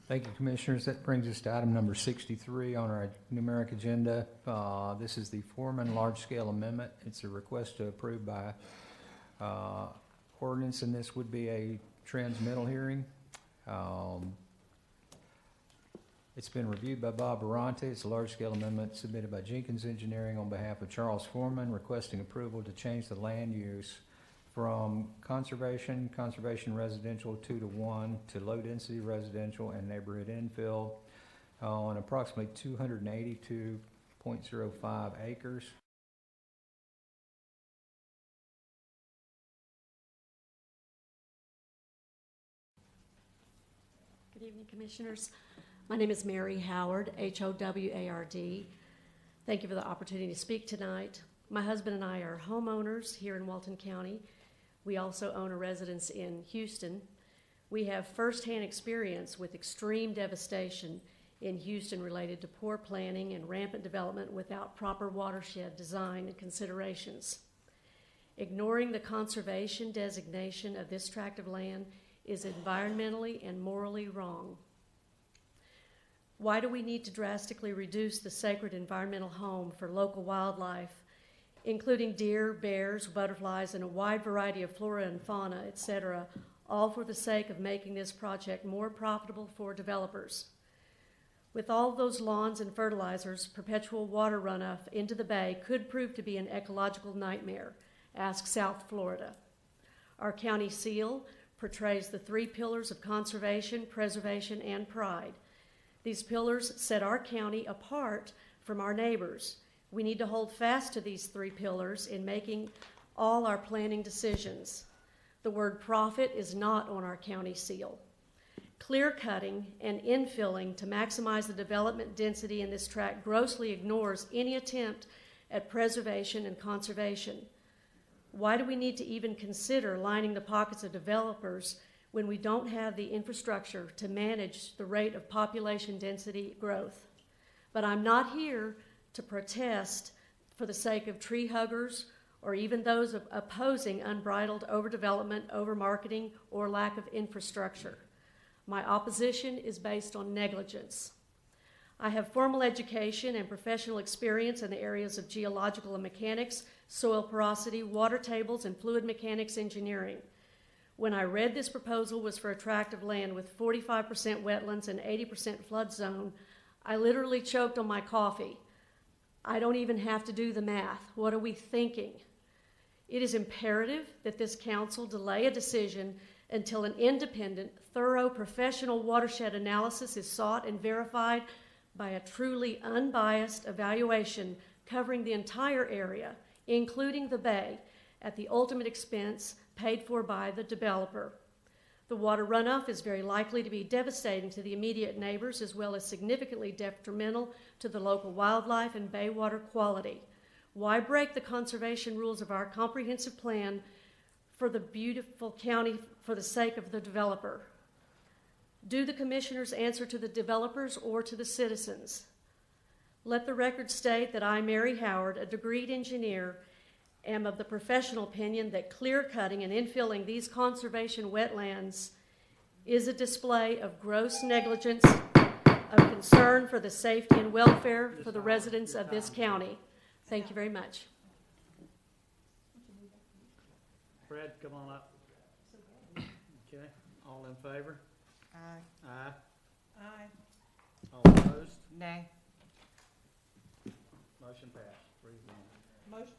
Thank you, Commissioners. That brings us to item number 63 on our numeric agenda. This is the Foreman large-scale amendment. It's a request to approve by ordinance, and this would be a transmittal hearing. It's been reviewed by Bob Barante. It's a large-scale amendment submitted by Jenkins Engineering on behalf of Charles Foreman, requesting approval to change the land use from conservation residential 2-to-1 to low-density residential and neighborhood infill on approximately 282.05 acres. Good evening, Commissioners. My name is Mary Howard, Howard. Thank you for the opportunity to speak tonight. My husband and I are homeowners here in Walton County. We also own a residence in Houston. We have firsthand experience with extreme devastation in Houston related to poor planning and rampant development without proper watershed design and considerations. Ignoring the conservation designation of this tract of land is environmentally and morally wrong. Why do we need to drastically reduce the sacred environmental home for local wildlife, including deer, bears, butterflies, and a wide variety of flora and fauna, etc., all for the sake of making this project more profitable for developers? With all those lawns and fertilizers, perpetual water runoff into the bay could prove to be an ecological nightmare, ask South Florida. Our county seal portrays the 3 pillars of conservation, preservation, and pride. These pillars set our county apart from our neighbors. We need to hold fast to these 3 pillars in making all our planning decisions. The word profit is not on our county seal. Clear cutting and infilling to maximize the development density in this tract grossly ignores any attempt at preservation and conservation. Why do we need to even consider lining the pockets of developers when we don't have the infrastructure to manage the rate of population density growth? But I'm not here to protest for the sake of tree huggers or even those opposing unbridled overdevelopment, overmarketing, or lack of infrastructure. My opposition is based on negligence. I have formal education and professional experience in the areas of geological and mechanics, soil porosity, water tables, and fluid mechanics engineering. When I read this proposal was for a tract of land with 45% wetlands and 80% flood zone, I literally choked on my coffee. I don't even have to do the math. What are we thinking? It is imperative that this council delay a decision until an independent, thorough, professional watershed analysis is sought and verified by a truly unbiased evaluation covering the entire area, including the bay, at the ultimate expense paid for by the developer. The water runoff is very likely to be devastating to the immediate neighbors, as well as significantly detrimental to the local wildlife and bay water quality. Why break the conservation rules of our comprehensive plan for the beautiful county for the sake of the developer? Do the commissioners answer to the developers or to the citizens? Let the record state that I, Mary Howard, a degreed engineer, am of the professional opinion that clear cutting and infilling these conservation wetlands is a display of gross negligence, of concern for the safety and welfare for the residents of this county. Thank you very much. Fred, come on up. Okay, all in favor? Aye. Aye. Aye. All opposed? Nay. Motion passed, 3-1. Motion